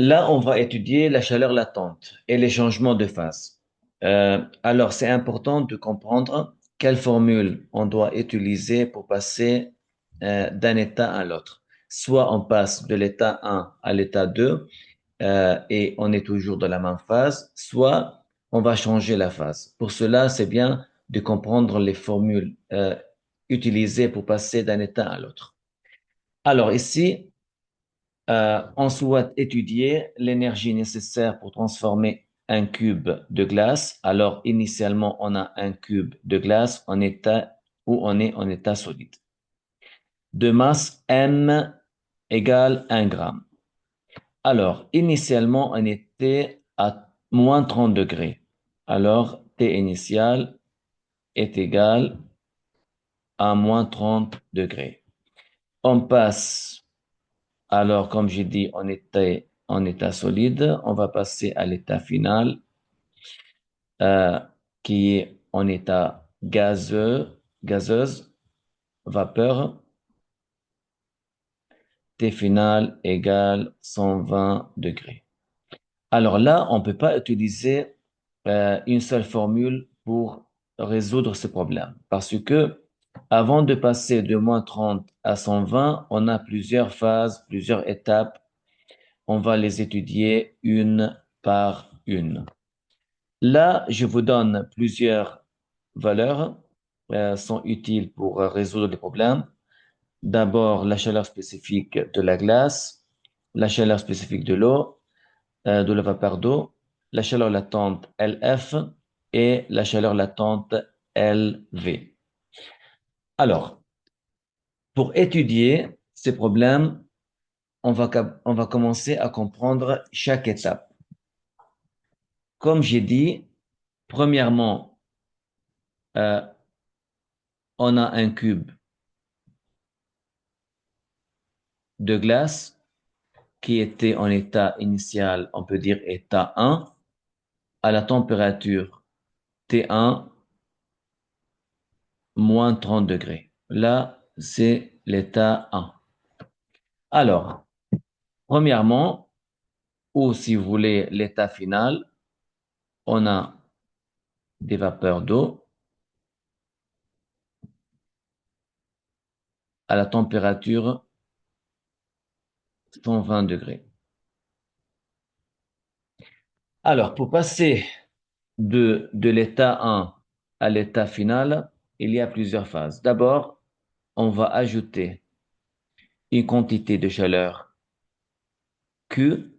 Là, on va étudier la chaleur latente et les changements de phase. Alors, c'est important de comprendre quelle formule on doit utiliser pour passer d'un état à l'autre. Soit on passe de l'état 1 à l'état 2 et on est toujours dans la même phase, soit on va changer la phase. Pour cela, c'est bien de comprendre les formules utilisées pour passer d'un état à l'autre. Alors ici, on souhaite étudier l'énergie nécessaire pour transformer un cube de glace. Alors, initialement, on a un cube de glace en état où on est en état solide. De masse M égale 1 gramme. Alors, initialement, on était à moins 30 degrés. Alors, T initial est égal à moins 30 degrés. On passe. Alors, comme j'ai dit, on était en état solide. On va passer à l'état final, euh, qui est en état gazeuse, vapeur. T final égale 120 degrés. Alors là, on ne peut pas utiliser une seule formule pour résoudre ce problème. Parce que avant de passer de moins 30 à 120, on a plusieurs phases, plusieurs étapes. On va les étudier une par une. Là, je vous donne plusieurs valeurs sont utiles pour résoudre les problèmes. D'abord, la chaleur spécifique de la glace, la chaleur spécifique de l'eau, de la vapeur d'eau, la chaleur latente LF et la chaleur latente LV. Alors, pour étudier ces problèmes, on va commencer à comprendre chaque étape. Comme j'ai dit, premièrement, euh, on a un cube de glace qui était en état initial, on peut dire état 1, à la température T1 moins 30 degrés. Là, c'est l'état 1. Alors, premièrement, ou si vous voulez l'état final, on a des vapeurs d'eau à la température 120 degrés. Alors, pour passer de l'état 1 à l'état final, il y a plusieurs phases. D'abord, on va ajouter une quantité de chaleur Q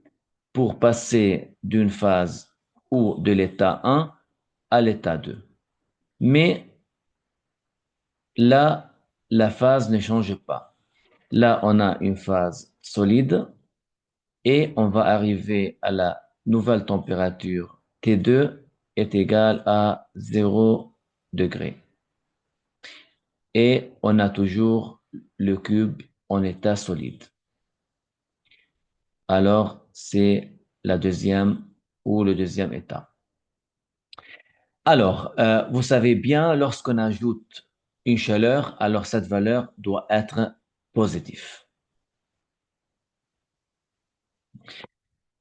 pour passer d'une phase ou de l'état 1 à l'état 2. Mais là, la phase ne change pas. Là, on a une phase solide et on va arriver à la nouvelle température T2 est égale à 0 degré. Et on a toujours le cube en état solide. Alors, c'est la deuxième ou le deuxième état. Alors, vous savez bien, lorsqu'on ajoute une chaleur, alors cette valeur doit être positive.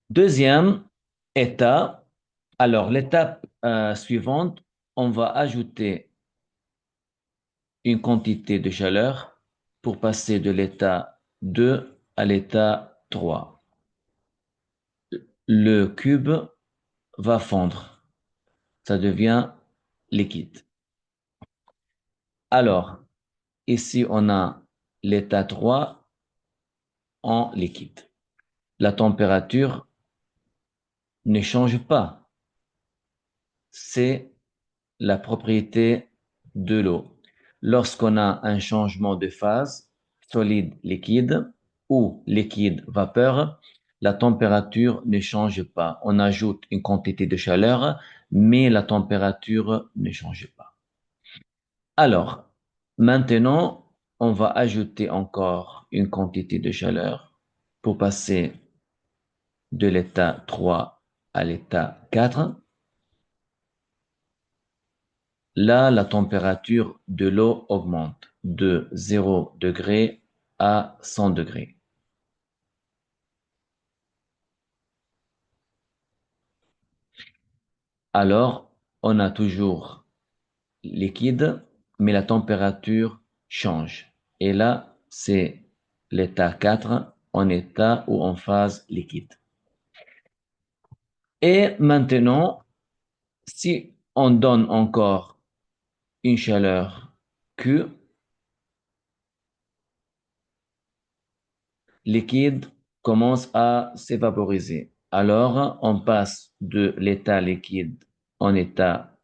Deuxième état, alors l'étape suivante, on va ajouter une quantité de chaleur pour passer de l'état 2 à l'état 3. Le cube va fondre, ça devient liquide. Alors, ici, on a l'état 3 en liquide. La température ne change pas. C'est la propriété de l'eau. Lorsqu'on a un changement de phase, solide-liquide ou liquide-vapeur, la température ne change pas. On ajoute une quantité de chaleur, mais la température ne change pas. Alors, maintenant, on va ajouter encore une quantité de chaleur pour passer de l'état 3 à l'état 4. Là, la température de l'eau augmente de 0 degré à 100 degrés. alors on a toujours liquide, mais la température change. Et là, c'est l'état 4 en état ou en phase liquide. Et maintenant, si on donne encore une chaleur Q, liquide commence à s'évaporiser. Alors, on passe de l'état liquide en état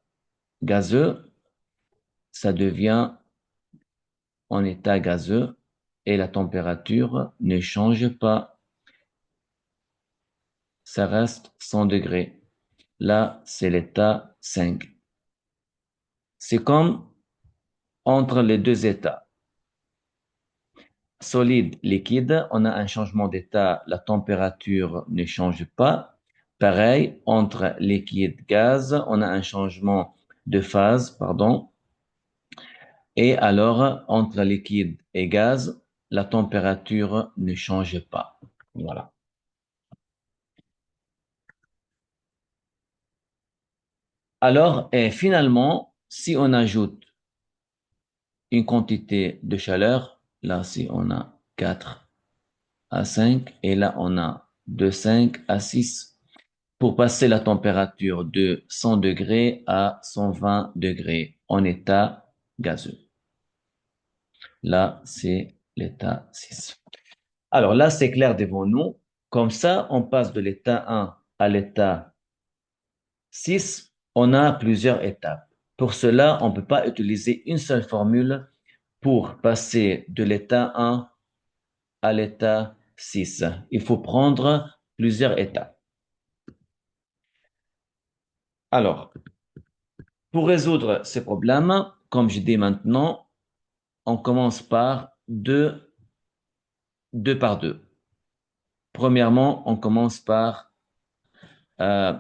gazeux, ça devient en état gazeux et la température ne change pas, ça reste 100 degrés. Là, c'est l'état 5. C'est comme entre les deux états. Solide, liquide, on a un changement d'état, la température ne change pas. Pareil, entre liquide, gaz, on a un changement de phase, pardon. Et alors, entre liquide et gaz, la température ne change pas. Voilà. Alors, et finalement, si on ajoute une quantité de chaleur, là, si on a 4 à 5, et là, on a de 5 à 6, pour passer la température de 100 degrés à 120 degrés en état gazeux. Là, c'est l'état 6. Alors là, c'est clair devant nous. Comme ça, on passe de l'état 1 à l'état 6. On a plusieurs étapes. Pour cela, on ne peut pas utiliser une seule formule pour passer de l'état 1 à l'état 6. Il faut prendre plusieurs étapes. Alors, pour résoudre ces problèmes, comme je dis maintenant, on commence par deux par deux. Premièrement, on commence par euh,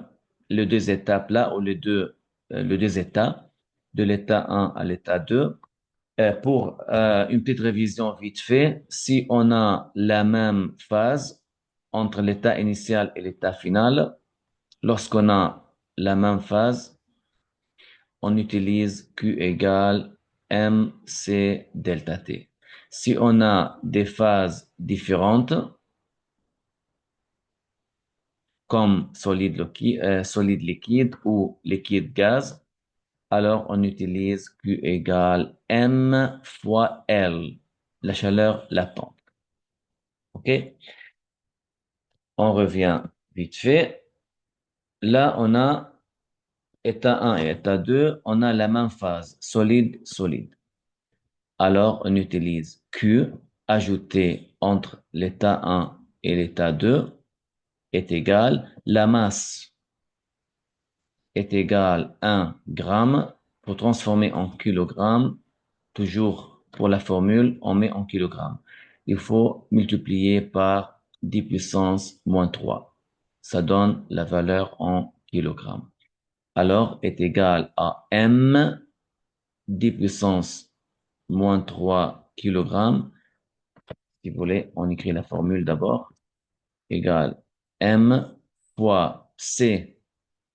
les deux étapes là, ou les deux états, de l'état 1 à l'état 2. Pour une petite révision vite fait, si on a la même phase entre l'état initial et l'état final, lorsqu'on a la même phase, on utilise Q égale mc delta T. Si on a des phases différentes, comme solide liquide ou liquide gaz, alors on utilise Q égale M fois L, la chaleur latente. OK? On revient vite fait. Là, on a état 1 et état 2, on a la même phase, solide. Alors, on utilise Q ajouté entre l'état 1 et l'état 2 est égal, la masse est égale 1 gramme. Pour transformer en kilogramme, toujours pour la formule, on met en kilogrammes. Il faut multiplier par 10 puissance moins 3. Ça donne la valeur en kilogrammes. Alors, est égal à m 10 puissance moins 3 kilogrammes. Si vous voulez, on écrit la formule d'abord. Égale m fois c.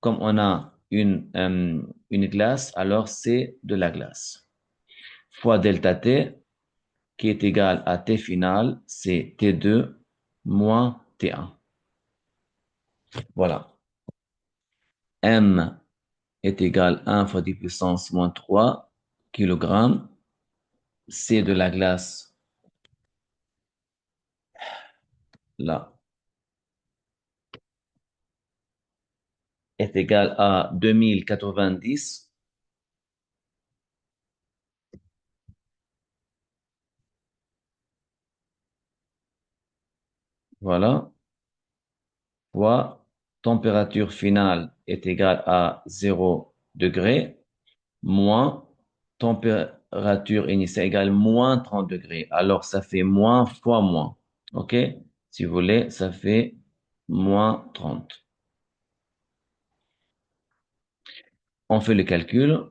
Comme on a une glace, alors c'est de la glace. Fois delta T, qui est égal à T final, c'est T2 moins T1. Voilà. M est égal à 1 fois 10 puissance moins 3 kg. C de la glace, là, est égal à 2090. Voilà. Fois température finale est égale à 0 degré, moins température initiale égale moins 30 degrés. Alors, ça fait moins fois moins. OK? Si vous voulez, ça fait moins 30. On fait le calcul.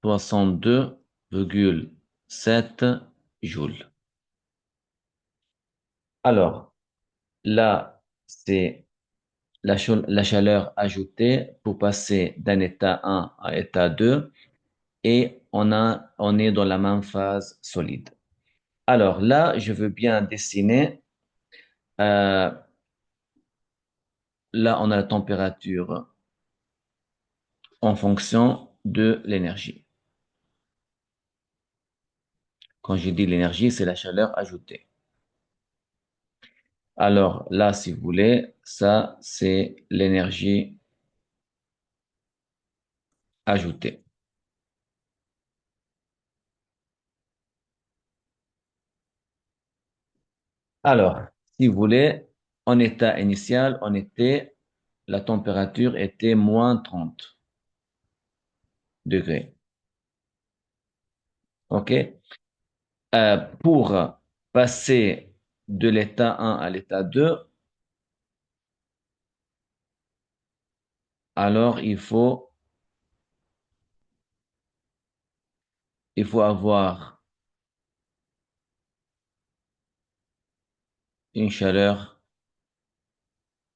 62,7 joules. Alors, Là, c'est la chaleur ajoutée pour passer d'un état 1 à état 2 et on est dans la même phase solide. Alors là, je veux bien dessiner, euh, là, on a la température en fonction de l'énergie. Quand je dis l'énergie, c'est la chaleur ajoutée. Alors là, si vous voulez, ça, c'est l'énergie ajoutée. Alors, si vous voulez, en état initial, la température était moins 30 degrés. OK? Pour passer de l'état 1 à l'état 2, alors il faut avoir une chaleur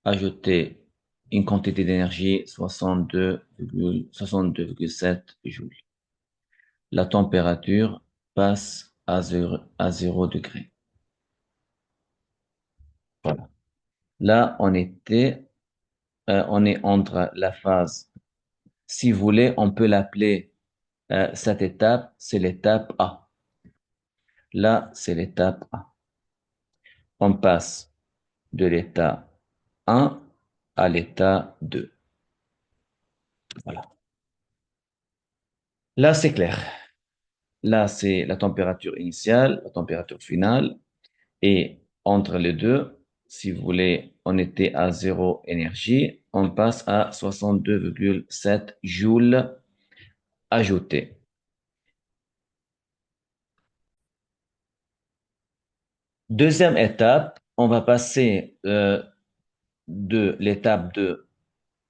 ajoutée, une quantité d'énergie 62,7 joules. La température passe à 0 degré. Voilà. Là, on est entre la phase. Si vous voulez, on peut l'appeler, cette étape, c'est l'étape A. Là, c'est l'étape A. On passe de l'état 1 à l'état 2. Voilà. Là, c'est clair. Là, c'est la température initiale, la température finale. Et entre les deux, si vous voulez, on était à zéro énergie, on passe à 62,7 joules ajoutés. Deuxième étape, on va passer de l'étape 2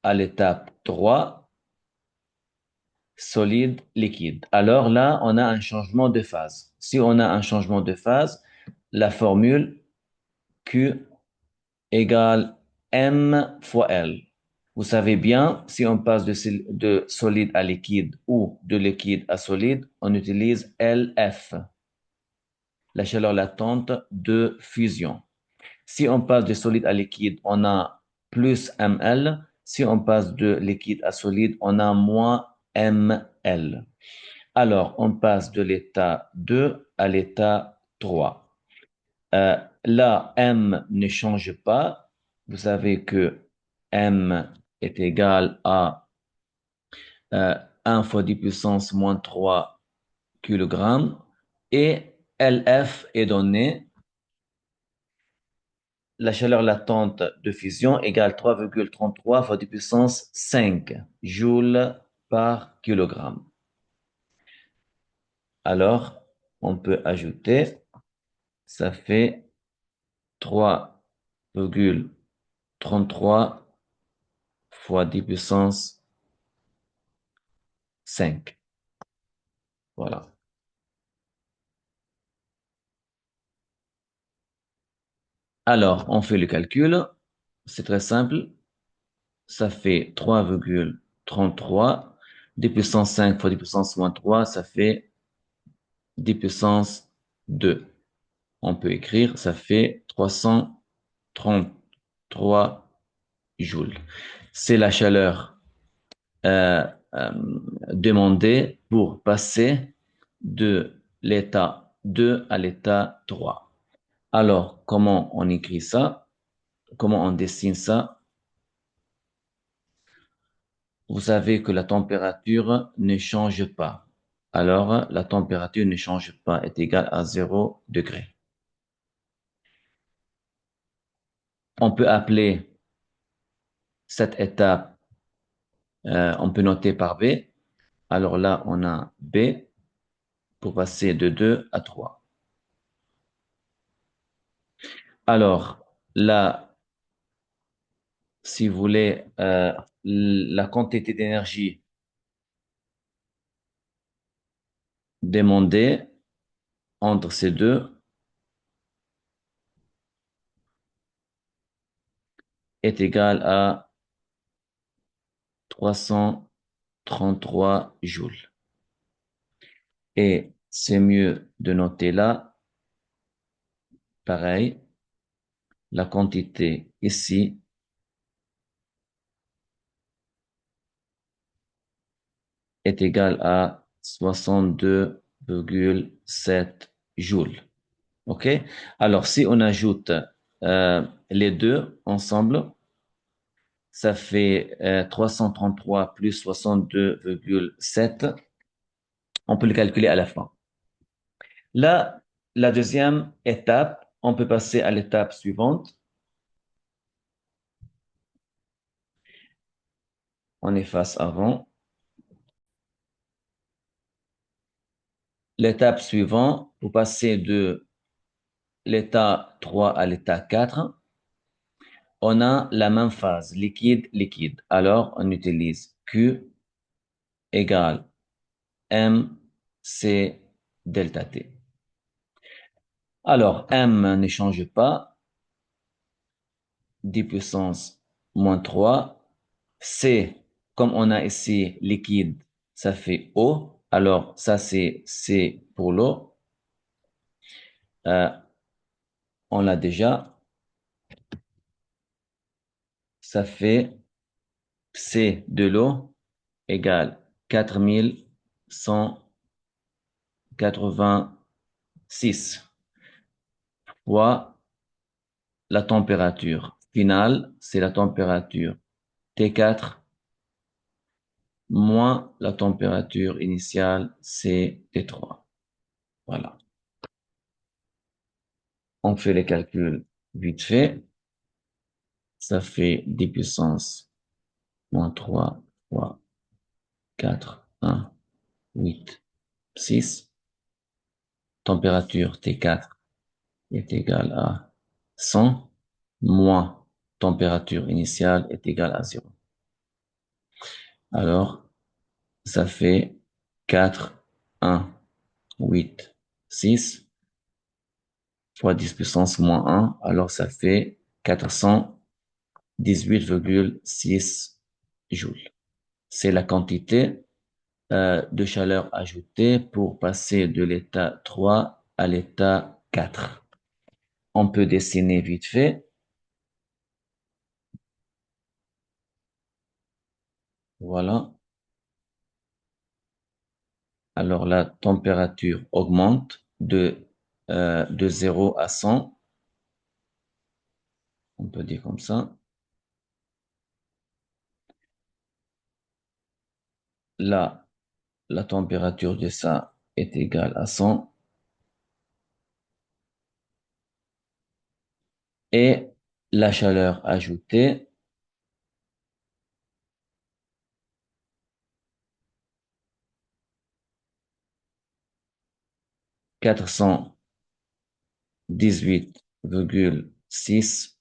à l'étape 3, solide, liquide. Alors là, on a un changement de phase. Si on a un changement de phase, la formule Q égale M fois L. Vous savez bien, si on passe de solide à liquide ou de liquide à solide, on utilise LF, la chaleur latente de fusion. Si on passe de solide à liquide, on a plus ml. Si on passe de liquide à solide, on a moins ml. Alors, on passe de l'état 2 à l'état 3. Là, m ne change pas. Vous savez que m est égal à 1 fois 10 puissance moins 3 kg et LF est donné, la chaleur latente de fusion égale 3,33 fois 10 puissance 5 joules par kilogramme. Alors, on peut ajouter, ça fait 3,33 fois 10 puissance 5. Voilà. Alors, on fait le calcul. C'est très simple. Ça fait 3,33. 10 puissance 5 fois 10 puissance moins 3, ça fait 10 puissance 2. On peut écrire, ça fait 333 joules. C'est la chaleur euh, euh, demandée pour passer de l'état 2 à l'état 3. Alors, comment on écrit ça? Comment on dessine ça? Vous savez que la température ne change pas. Alors, la température ne change pas, est égale à 0 degré. On peut appeler cette étape, on peut noter par B. Alors là, on a B pour passer de 2 à 3. Alors, là, si vous voulez, la quantité d'énergie demandée entre ces deux, est égal à 333 joules. Et c'est mieux de noter là, pareil, la quantité ici est égale à 62,7 joules. OK? Alors, si on ajoute les deux ensemble, ça fait 333 plus 62,7. On peut le calculer à la fin. Là, la deuxième étape, on peut passer à l'étape suivante. On efface avant. L'étape suivante, pour passer de l'état 3 à l'état 4, on a la même phase, liquide-liquide. Alors, on utilise Q égale MC delta T. Alors, M ne change pas, 10 puissance moins 3. C, comme on a ici liquide, ça fait O. Alors, ça c'est C pour l'eau. Euh, on l'a déjà. Ça fait C de l'eau égale 4186 fois la température finale, c'est la température T4 moins la température initiale, c'est T3. Voilà. On fait les calculs vite fait. Ça fait 10 puissance moins 3 fois 4, 1, 8, 6. Température T4 est égale à 100 moins température initiale est égale à 0. Alors, ça fait 4, 1, 8, 6 fois 10 puissance moins 1. Alors, ça fait 418,6 joules. C'est la quantité de chaleur ajoutée pour passer de l'état 3 à l'état 4. On peut dessiner vite fait. Voilà. Alors la température augmente de 0 à 100. On peut dire comme ça. Là, la température de ça est égale à 100. Et la chaleur ajoutée, 418,6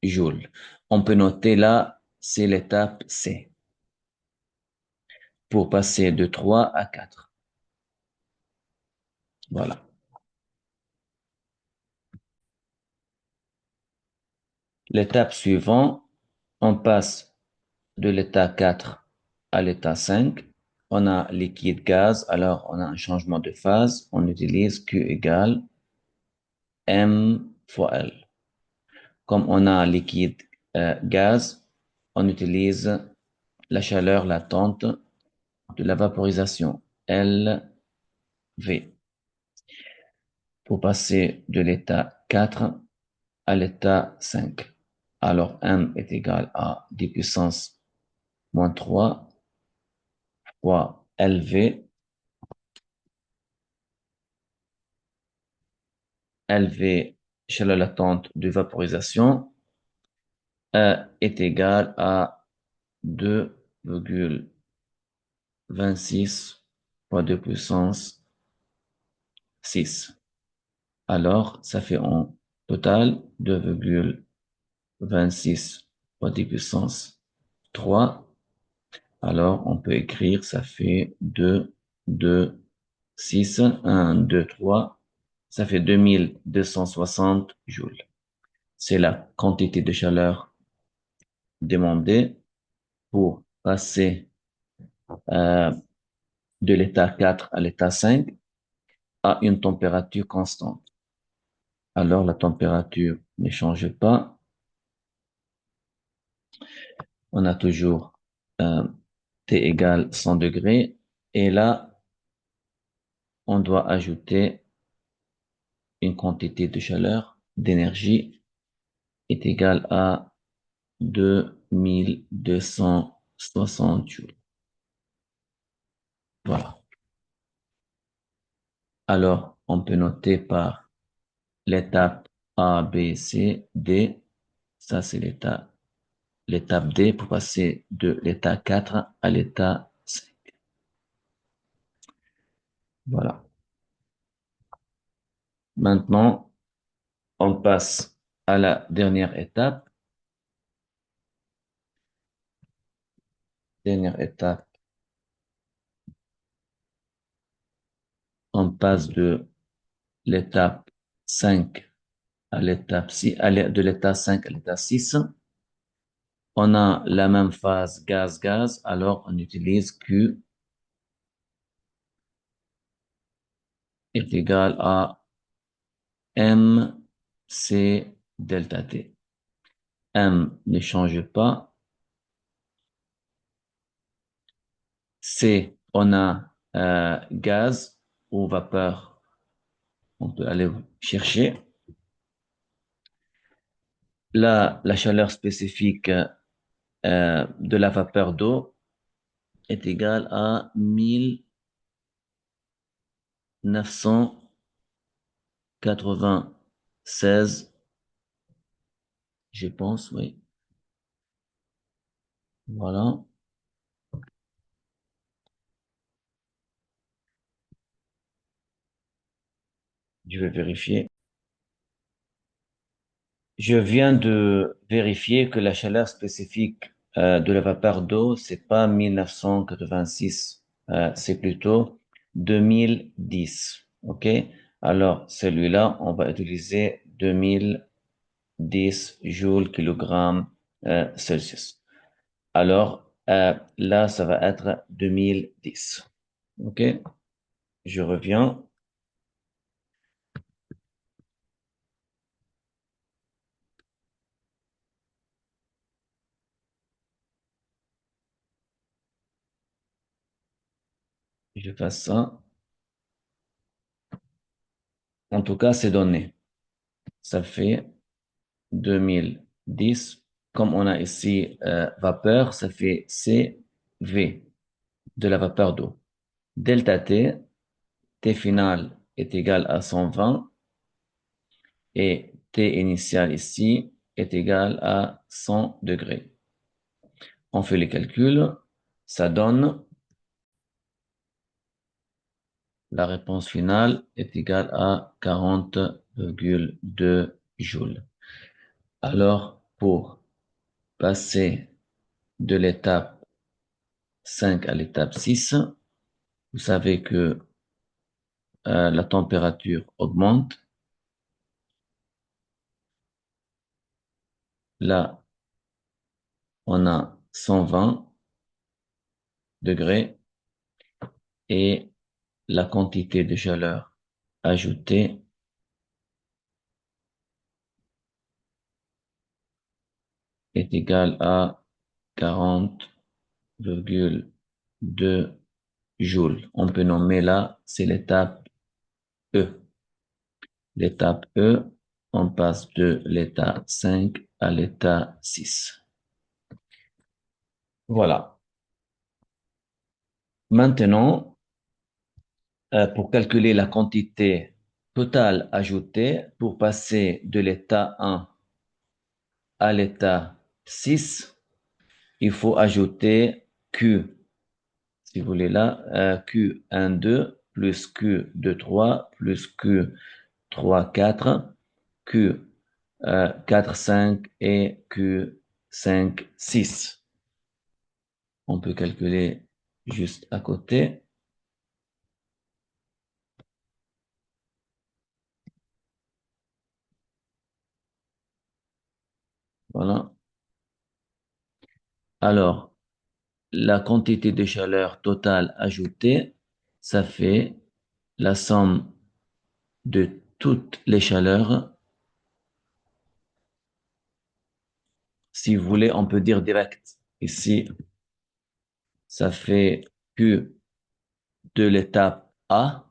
joules. On peut noter là, c'est l'étape C pour passer de 3 à 4. Voilà. L'étape suivante, on passe de l'état 4 à l'état 5. On a liquide-gaz, alors on a un changement de phase. On utilise Q égale M fois L. Comme on a liquide-gaz, on utilise la chaleur latente de la vaporisation, LV, pour passer de l'état 4 à l'état 5. Alors, M est égal à 10 puissance moins 3 fois LV. LV, chaleur latente de vaporisation, est égal à 2,26 fois 2 puissance 6. Alors, ça fait en total 2,26 fois 10 puissance 3. Alors, on peut écrire, ça fait 2, 2, 6, 1, 2, 3. Ça fait 2260 joules. C'est la quantité de chaleur demandé pour passer euh, de l'état 4 à l'état 5 à une température constante. Alors la température ne change pas. On a toujours euh, T égale 100 degrés. Et là, on doit ajouter une quantité de chaleur, d'énergie, est égale à 2260 joules. Voilà. Alors, on peut noter par l'étape A, B, C, D. Ça, c'est l'étape D pour passer de l'état 4 à l'état 5. Voilà. Maintenant, on passe à la dernière étape. Dernière étape, on passe de l'étape 5 à l'étape 6, de l'état 5 à l'état 6. On a la même phase gaz-gaz, alors on utilise Q est égal à MC delta T. M ne change pas. C, on a gaz ou vapeur. On peut aller chercher. Là, la chaleur spécifique de la vapeur d'eau est égale à 1996, je pense, oui. Voilà, je vais vérifier. Je viens de vérifier que la chaleur spécifique de la vapeur d'eau, c'est pas 1986, c'est plutôt 2010. OK? Alors, celui-là, on va utiliser 2010 joules kilogramme Celsius. Alors, là, ça va être 2010. OK? Je reviens. Je fais ça. En tout cas, c'est donné. Ça fait 2010. Comme on a ici vapeur, ça fait CV de la vapeur d'eau. Delta T, T final est égal à 120 et T initial ici est égal à 100 degrés. On fait les calculs, ça donne la réponse finale est égale à 40,2 joules. Alors, pour passer de l'étape 5 à l'étape 6, vous savez que la température augmente. Là, on a 120 degrés et la quantité de chaleur ajoutée est égale à 40,2 joules. On peut nommer là, c'est l'étape E. L'étape E, on passe de l'état 5 à l'état 6. Voilà. Maintenant, pour calculer la quantité totale ajoutée pour passer de l'état 1 à l'état 6, il faut ajouter Q, si vous voulez là, Q1,2 plus Q2,3 plus Q3,4, Q4,5 et Q5,6. On peut calculer juste à côté. Voilà. Alors, la quantité de chaleur totale ajoutée, ça fait la somme de toutes les chaleurs. Si vous voulez, on peut dire direct. Ici, ça fait Q de l'étape A,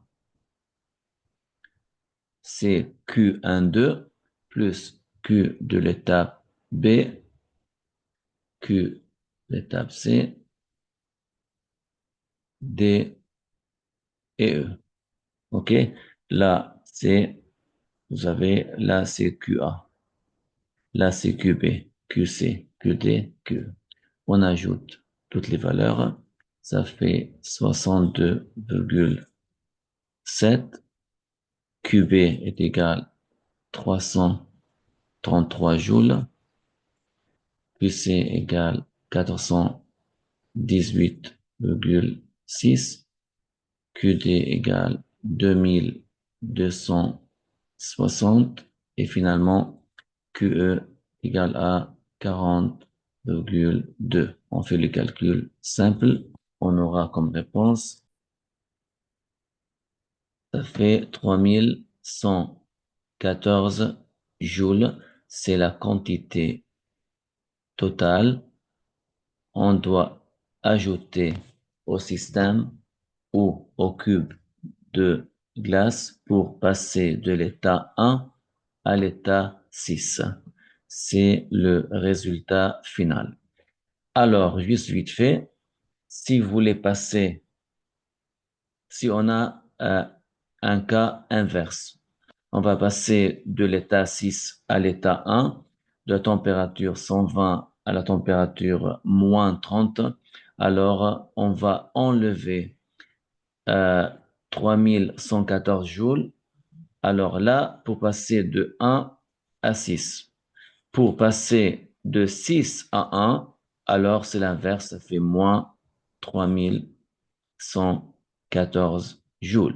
c'est Q12 plus Q de l'étape B, Q de l'étape C, D et E. OK? Là, c'est, vous avez, là, c'est QA. Là, c'est QB, QC, QD, QE. On ajoute toutes les valeurs. Ça fait 62,7. QB est égal 333 joules. QC égale 418,6. QD égale 2260. Et finalement, QE égale à 40,2. On fait le calcul simple. On aura comme réponse, ça fait 3114 joules. C'est la quantité totale. On doit ajouter au système ou au cube de glace pour passer de l'état 1 à l'état 6. C'est le résultat final. Alors, juste vite fait, si vous voulez passer, si on a un cas inverse, on va passer de l'état 6 à l'état 1, de la température 120 à la température moins 30. Alors, on va enlever 3114 joules. Alors là, pour passer de 1 à 6. Pour passer de 6 à 1, alors c'est l'inverse, ça fait moins 3114 joules.